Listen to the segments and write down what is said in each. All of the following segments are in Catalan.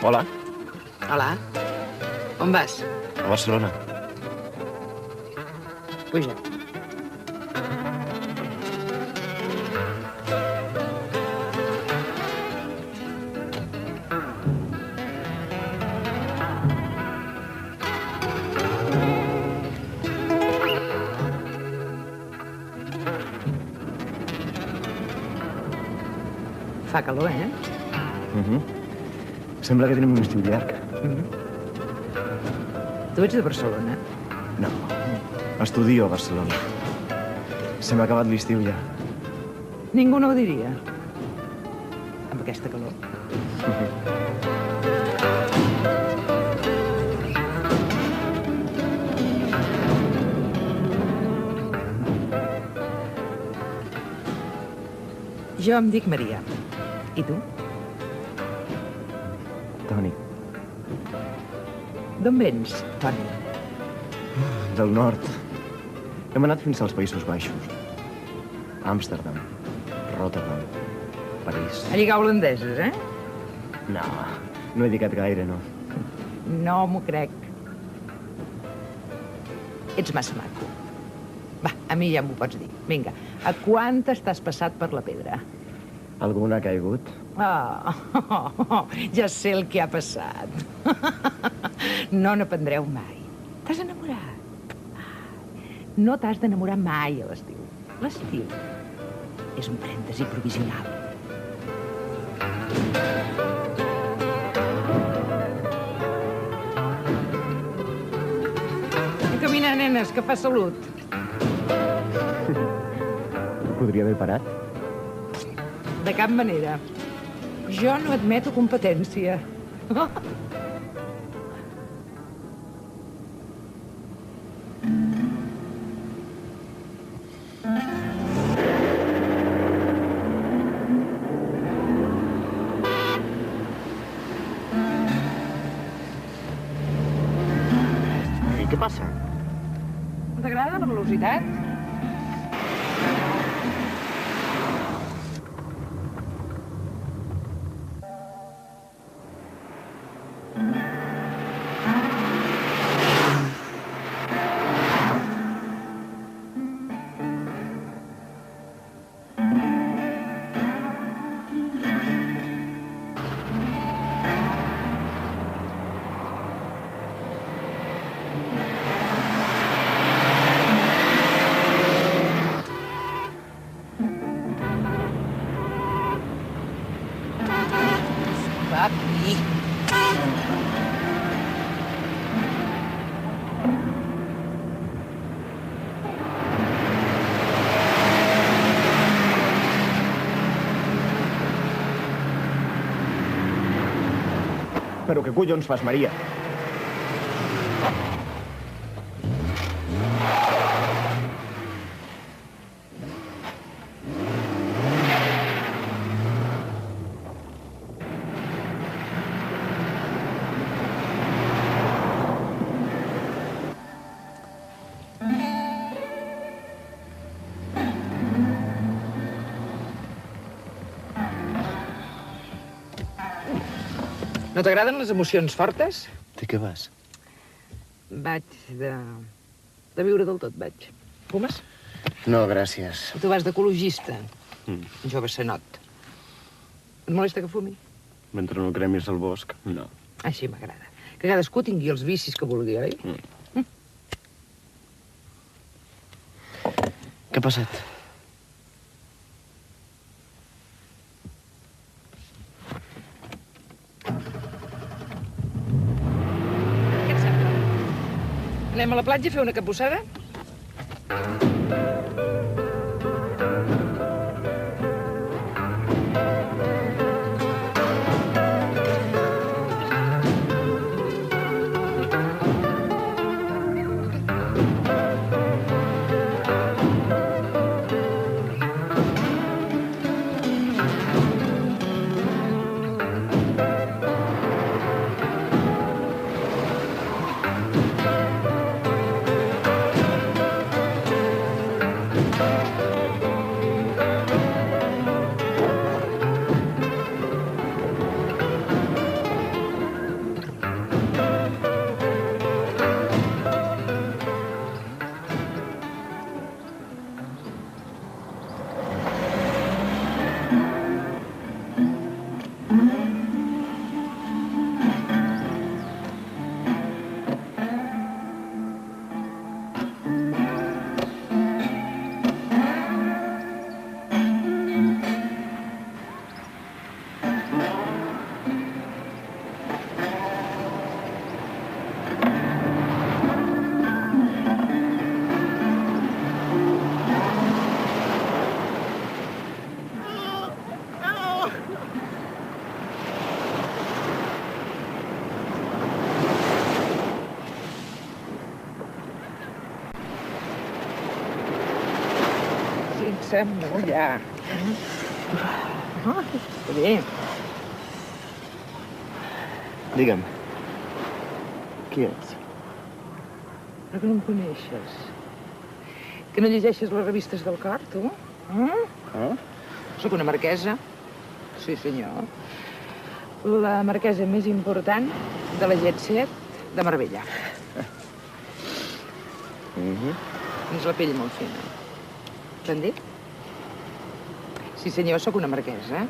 Hola. Hola. On vas? A Barcelona. Puja. Fa calor, eh? Sembla que tenim un estiu llarg. Tu ets de Barcelona? No. Estudio a Barcelona. Se m'ha acabat l'estiu ja. Ningú no ho diria. Amb aquesta calor. Jo em dic Maria. I tu? Toni. D'on vens, Toni? Del nord. Hem anat fins als Països Baixos. Amsterdam, Rotterdam, París. A lligar holandeses, eh? No, no he dedicat gaire, no. No m'ho crec. Ets massa maco. Va, a mi ja m'ho pots dir. Vinga, a quantes t'has passat per la pedra? Alguna ha caigut? Ja sé el que ha passat. No n'aprendreu mai. T'has enamorat. No t'has d'enamorar mai a l'estiu. L'estiu és un parèntesi provisional. Camina, nenes, que fa salut. Podria haver parat? De cap manera. Jo no admeto competència. I què passa? T'agrada la velocitat? Però què collons fas, Maria? No t'agraden les emocions fortes? De què vas? Vaig de viure del tot, vaig. Fumes? No, gràcies. Tu vas d'ecologista. Jove senot. Et molesta que fumi? Mentre no cremis el bosc, no. Així m'agrada. Que cadascú tingui els vicis que vulgui, oi? Què ha passat? Què et sembla? Anem a la platja a fer una capussada? Sembla, ja. Està bé. Digue'm. Qui ets? Però que no em coneixes. Que no llegeixes les revistes del cor, tu? Soc una marquesa. Sí, senyor. La marquesa més important de la Jet Set de Marbella. Tens la pell molt fina. T'han dit? Sí, senyor, sóc una marquesa.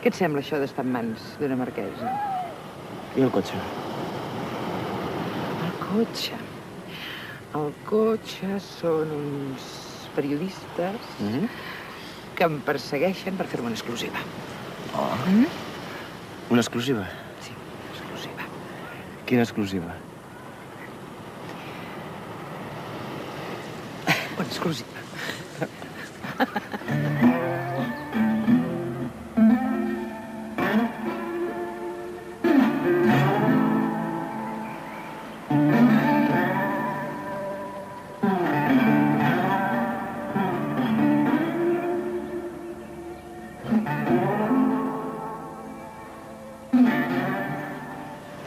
Què et sembla, això, d'estar en mans d'una marquesa? I el cotxe? El cotxe. El cotxe són uns periodistes que em persegueixen per fer-me una exclusiva. Una exclusiva? Sí, exclusiva. Quina exclusiva? Una exclusiva.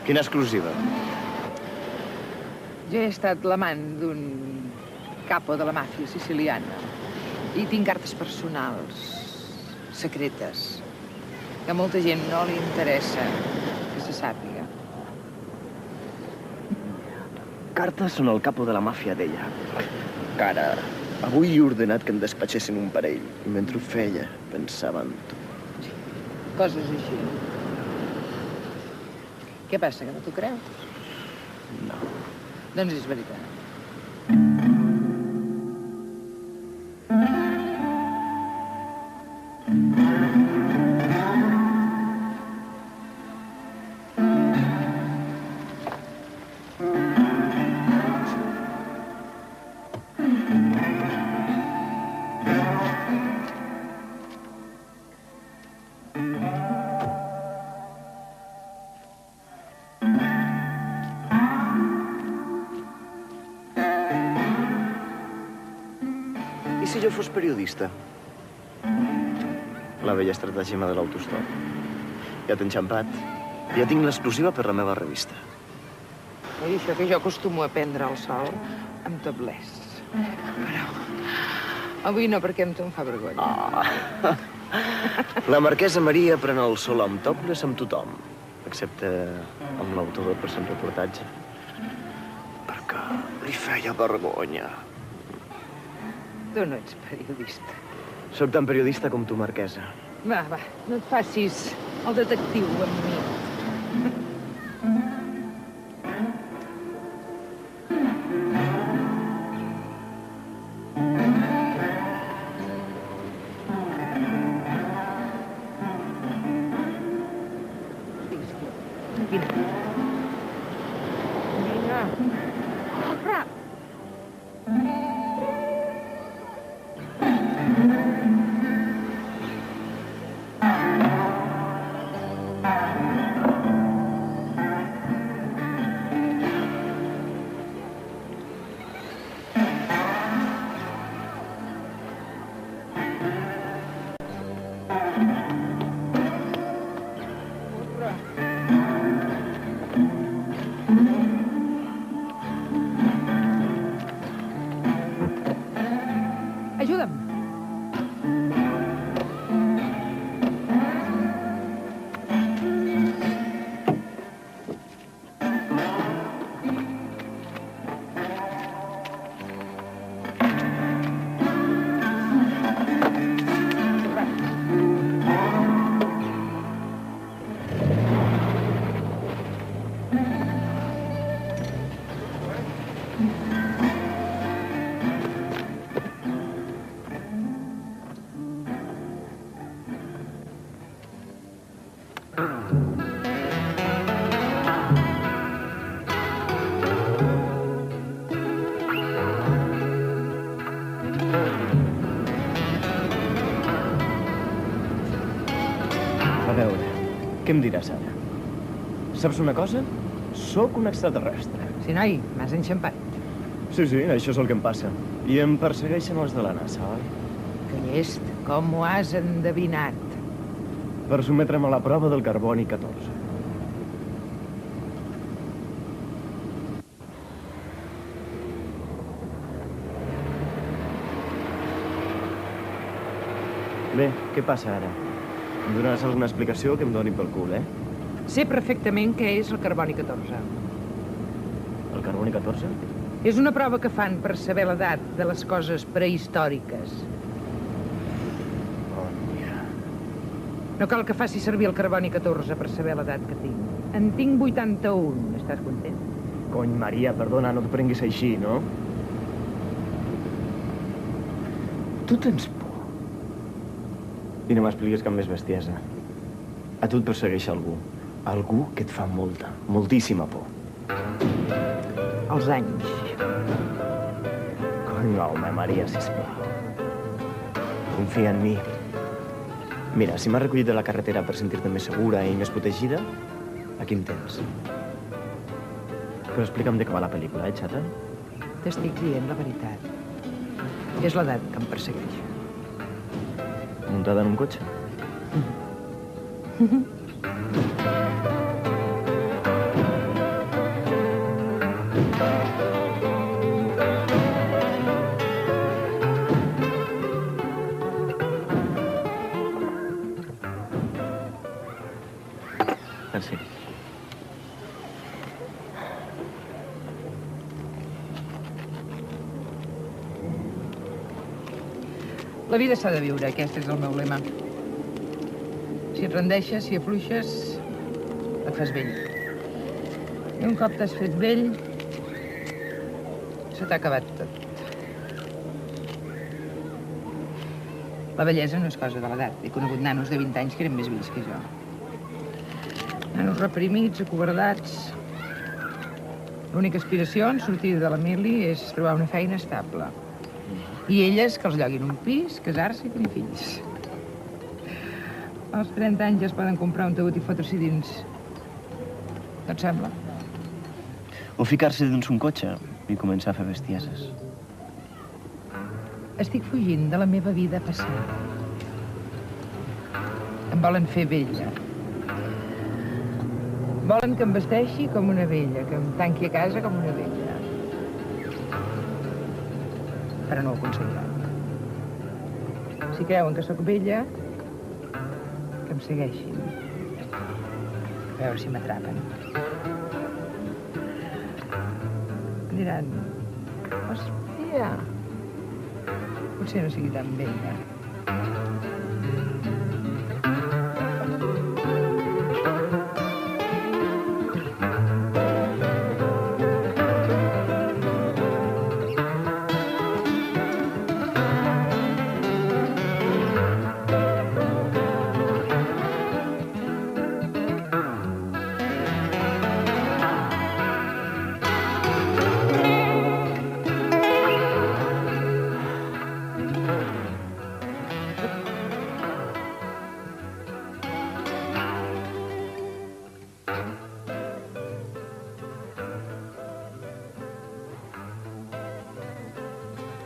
Quina exclusiva? Jo he estat l'amant d'un capo de la màfia siciliana i tinc cartes personals, secretes, que a molta gent no li interessa que se sàpiga. Cartes són el capo de la màfia d'ella. Cara, avui he ordenat que em despatxessin un parell. I mentre ho feia, pensava en tu. Coses així. Què passa, que no t'ho creus? No. Doncs és veritat. jo fos periodista? La vella estratègia de l'autostop. Ja t'he enxampat. Ja tinc l'exclusiva per la meva revista. I això que jo acostumo a prendre el sol amb tablers. Però avui no, perquè em fa vergonya. La marquesa Maria pren el sol amb topless amb tothom, excepte amb l'autor del present reportatge. Perquè li feia vergonya. Tu no ets periodista. Soc tan periodista com tu, marquesa. Va, no et facis el detectiu amb mi. Ajuda'm. A veure, què em diràs ara? Saps una cosa? Sóc un extraterrestre. Sí, noi, m'has enxampat. Sí, això és el que em passa. I em persegueixen els de la NASA, oi? Que llest, com ho has endevinat? Per sometre'm a la prova del carboni 14. Bé, què passa ara? Em donaràs alguna explicació que em doni pel cul, Sé perfectament què és el carboni 14. El carboni 14? És una prova que fan per saber l'edat de les coses prehistòriques. Oh, mira. No cal que faci servir el carboni 14 per saber l'edat que tinc. En tinc 81. Estàs content? Cony, Maria, perdona, no t'ho prenguis així, no? Tu tens por. I no m'expliquis cap més bestiesa. A tu et persegueix algú. Algú que et fa molta, moltíssima por. Els anys. Cony, home, Maria, sisplau. Confia en mi. Mira, si m'has recollit de la carretera per sentir-te més segura i més protegida, aquí em tens. Però explica'm de què va la pel·lícula, xata? T'estic dient la veritat. És l'edat que em persegueix. Muntada en un cotxe? Merci. La vida s'ha de viure, aquest és el meu lema. Si et rendeixes, si afluixes, et fas vell. I un cop t'has fet vell, se t'ha acabat tot. La bellesa no és cosa de l'edat. He conegut nanos de 20 anys que eren més vells que jo. Nanos reprimits, acovardats. L'única aspiració en sortir de la mili és trobar una feina estable. I elles que els lloguin un pis, casar-se i tenir fills. Als 30 anys ja es poden comprar un taüt i fotre-s'hi dins. No et sembla? O ficar-se dins un cotxe i començar a fer bestieses. Estic fugint de la meva vida passada. Em volen fer vella. Volen que em vesteixi com una vella, que em tanqui a casa com una vella. Però no ho aconseguiran. Si creuen que sóc vella, que em segueixin. A veure si m'atrapen. Diran, hòstia, potser no sigui tan vella.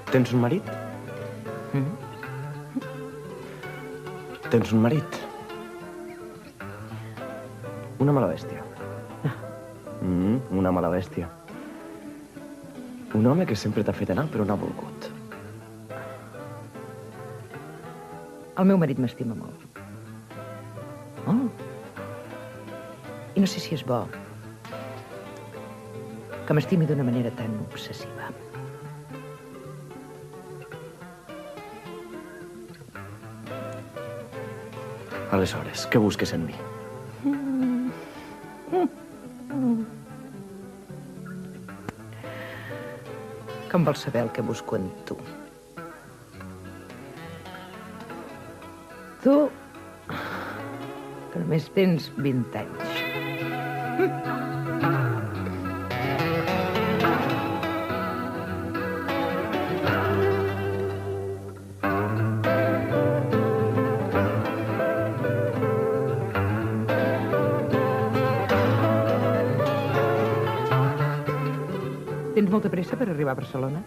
Tens un marit? Tens un marit? Una mala bèstia. Una mala bèstia. Un home que sempre t'ha fet anar, però no ha volgut. El meu marit m'estima molt. Oh. I no sé si és bo que m'estimi d'una manera tan obsessiva. Aleshores, què busques en mi? Com vols saber el que busco en tu? Tu, que només tens 20 anys. Tens molta pressa per arribar a Barcelona?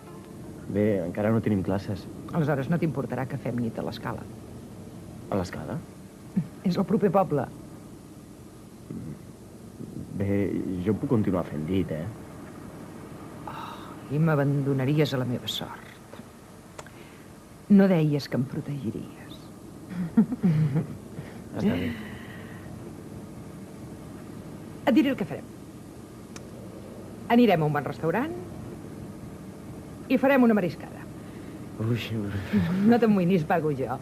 Bé, encara no tenim classes. Aleshores no t'importarà que fem nit a l'Escala. A l'Escala? És el proper poble. Bé, jo puc continuar fent dit, eh? I m'abandonaries a la meva sort. No deies que em protegiries. Està bé. Et diré el que farem. Anirem a un bon restaurant i farem una mariscada. Ui. No t'amoïnis, pago jo.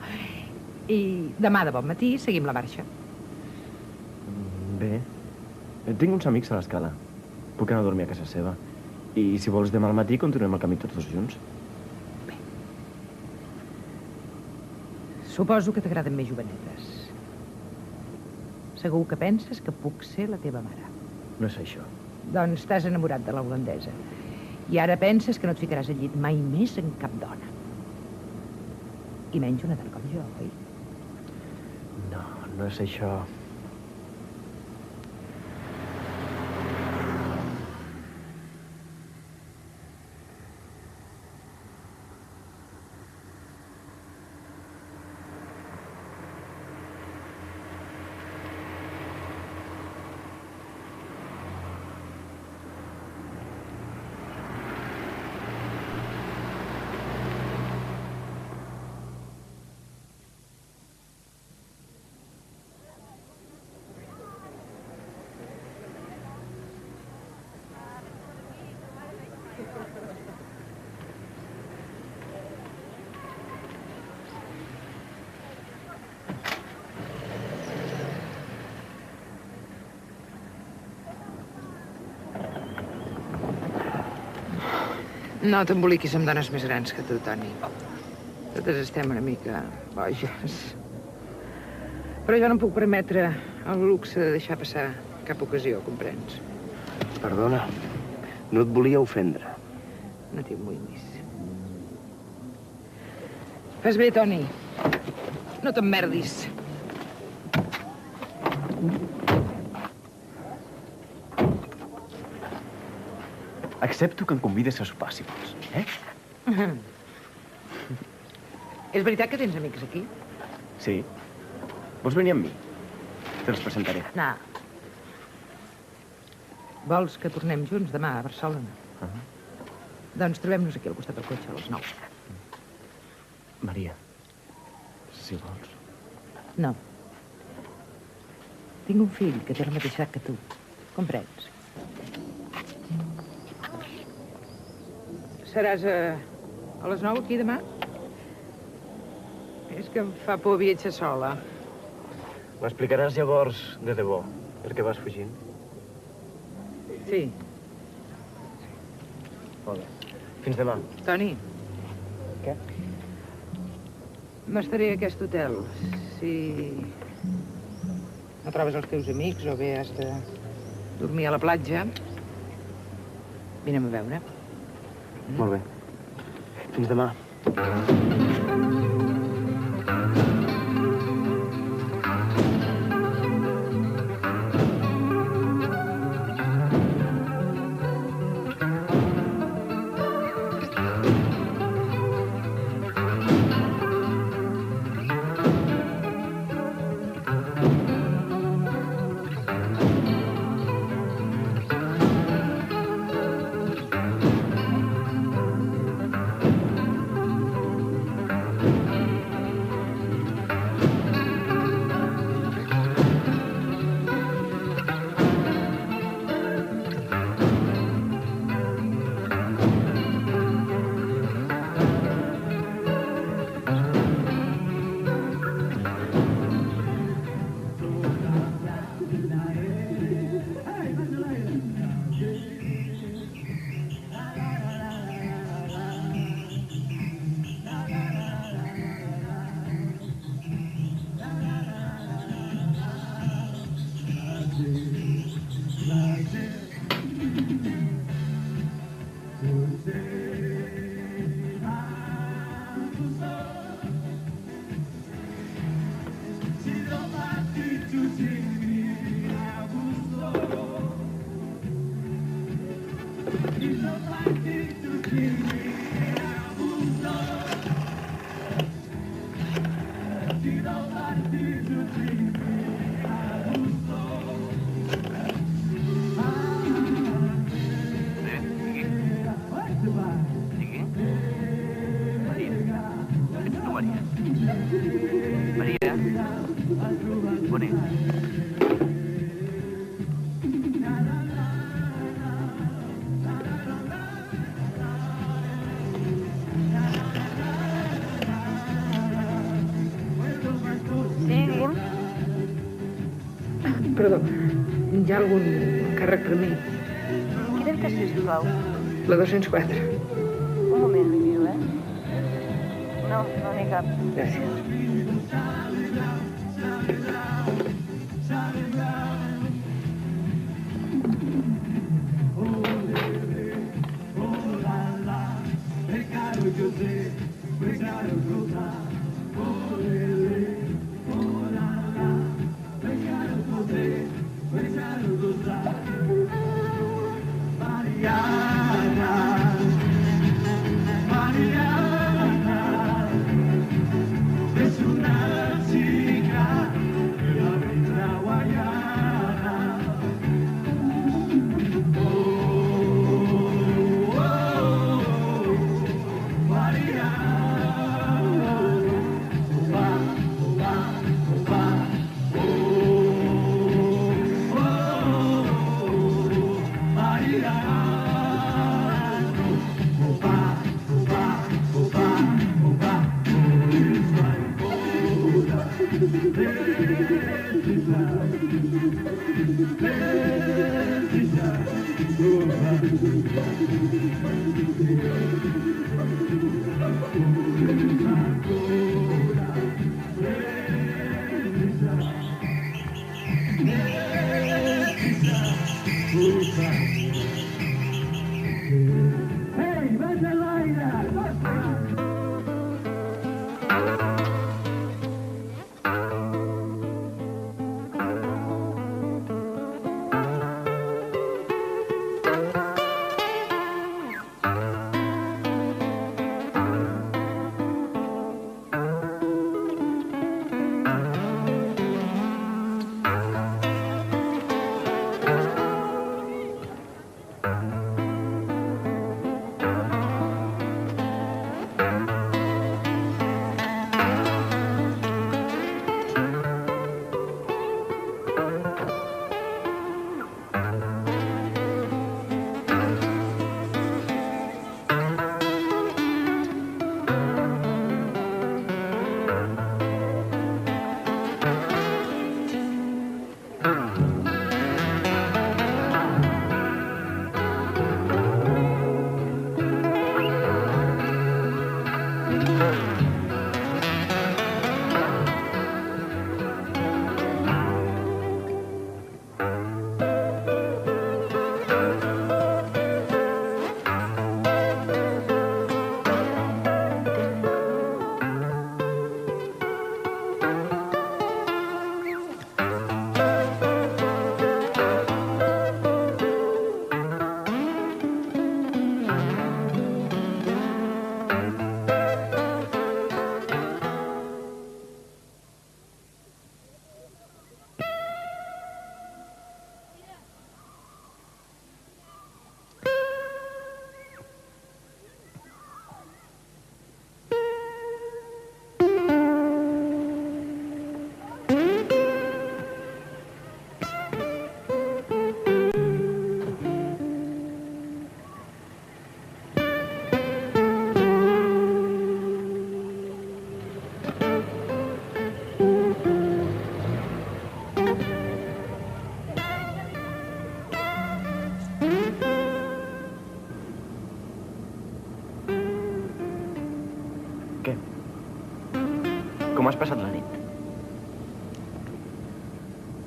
I demà de bon matí seguim la marxa. Bé. Tinc uns amics a l'Escala. Puc anar a dormir a casa seva. I si vols demà al matí continuem el camí tots dos junts. Bé. Suposo que t'agraden més jovenetes. Segur que penses que puc ser la teva mare. No és això. Doncs t'has enamorat de la holandesa. I ara penses que no et ficaràs al llit mai més en cap dona. I menys una dona com jo, oi? No, no és això. No t'emboliquis amb dones més grans que tu, Toni. Totes estem una mica boges. Però jo no em puc permetre el luxe de deixar passar cap ocasió, comprens? Perdona, no et volia ofendre. No t'hi amoïnis. Fes bé, Toni. No t'emmerdis. Accepto que em convides a sopar, si vols, eh? És veritat que tens amics aquí? Sí. Vols venir amb mi? Te'ls presentaré. No. Vols que tornem junts demà a Barcelona? Doncs trobem-nos aquí al costat del cotxe a les 9. Maria, si vols. No. Tinc un fill que té la mateixa edat que tu. Comprens? Seràs a les 9 aquí demà? És que em fa por viatjar sola. M'explicaràs llavors de debò per què vas fugint? Sí. Molt bé. Fins demà. Toni. Què? M'estaré a aquest hotel. Si no trobes els teus amics o bé has de dormir a la platja, vine'm a veure. Molt bé. Fins demà. Perdó, hi ha algun càrrec per mi? Quina habitació, sisplau? La 204. Un moment, li miro, No, no n'hi ha cap. Gràcies.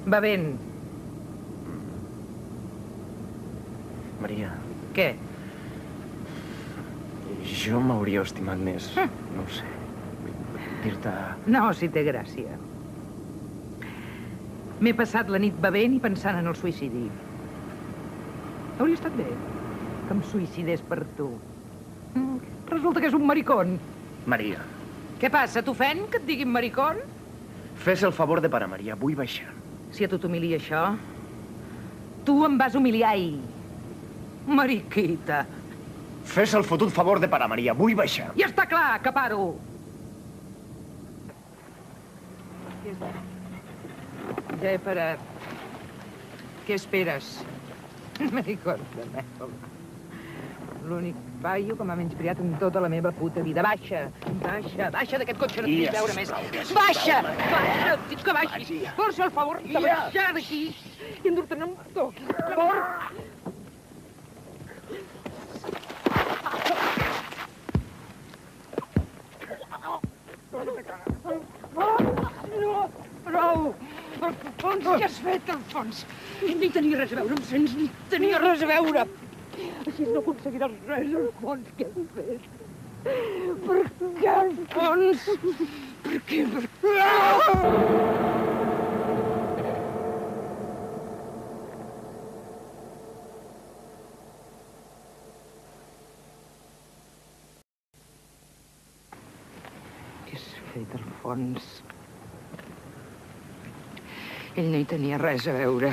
Bevent. Maria, Què? jo m'hauria estimat més. No ho sé. Dir-te... No, si té gràcia. M'he passat la nit bevent i pensant en el suïcidi. Hauria estat bé que em suïcidés per tu. Resulta que és un maricón. Maria, Què passa? T'ofèn que et diguin maricón? fes el favor de parar, Maria. Vull baixar. Si a tu t'humilia això, tu em vas humiliar ahir. Mariquita. Fes el fotut favor de parar, Maria. Vull baixar. Ja està clar que paro. Ja he parat. Què esperes? Maricón de merda. L'únic paio que m'ha menyspreat en tota la meva puta vida. Baixa, baixa, baixa d'aquest cotxe, no et vull veure més. Baixa, baixa, et dic que baixis. Força el favor de baixar d'aquí i endur-te'n amb toqui, per favor. No, prou. Alfons, què has fet, Alfons? Ni tenia res a veure, em sents? Ni tenia res a veure. Així no aconseguiràs res, Alfons, què has fet? Per què, Alfons? Per què? Per què? Què has fet, Alfons? Ell no hi tenia res a veure.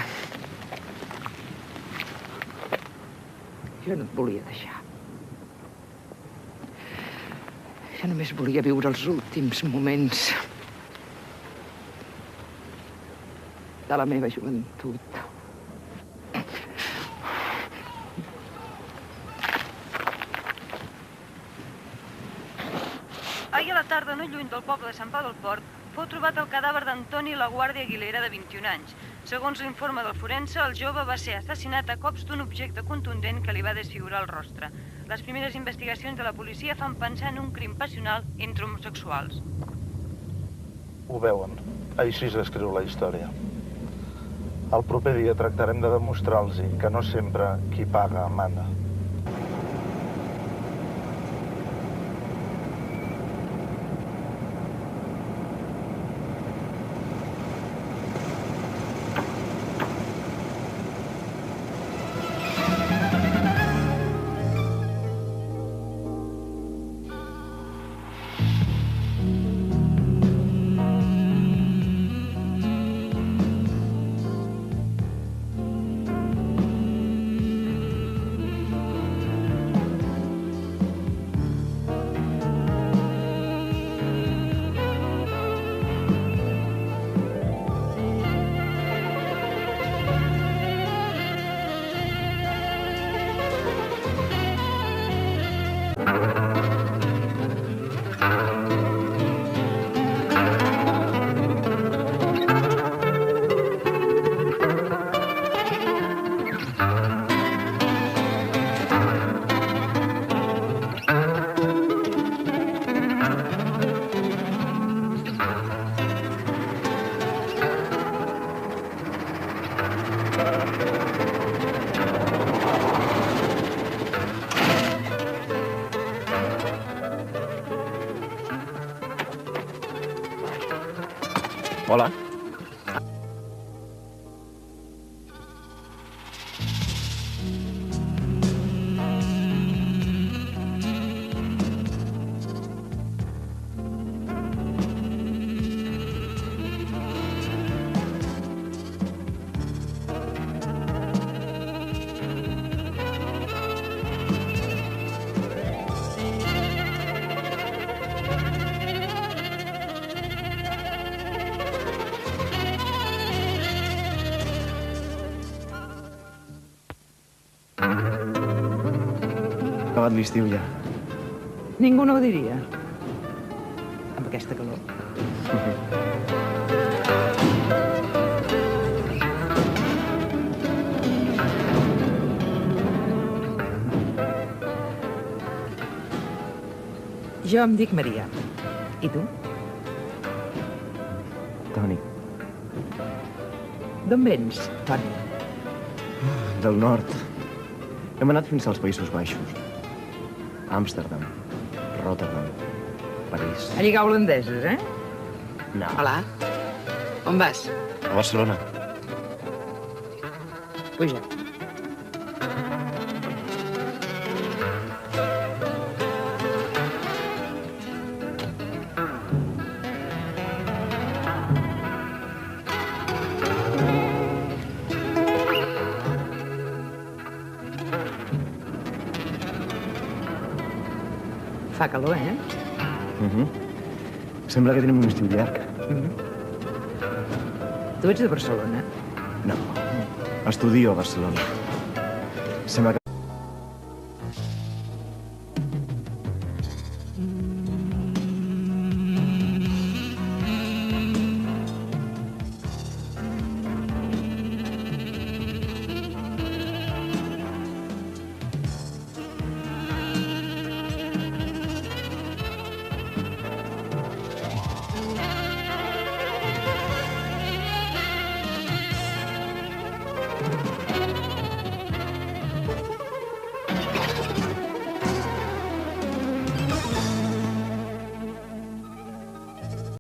Jo no et volia deixar. Jo només volia viure els últims moments de la meva joventut. Ahir a la tarda, no lluny del poble de Sant Pau del Port, fou trobat el cadàver d'Antoni Laguardia Aguilera, de 21 anys. Segons l'informe del forense, el jove va ser assassinat a cops d'un objecte contundent que li va desfigurar el rostre. Les primeres investigacions de la policia fan pensar en un crim passional entre homosexuals. Ho veuen. Així s'escriu la història. El proper dia tractarem de demostrar-los que no sempre qui paga mana. Hola. Acabat l'estiu ja. Ningú no ho diria. Amb aquesta calor. Jo em dic Maria. I tu? Toni. D'on vens, Toni? Del nord. Hem anat fins als Països Baixos. Amsterdam, Rotterdam, París. A lligar holandeses, eh? No. Hola. On vas? A Barcelona. Puja. Fa calor, eh? Sembla que tenim un estiu llarg. Tu ets de Barcelona? No. Estudio a Barcelona. Sembla que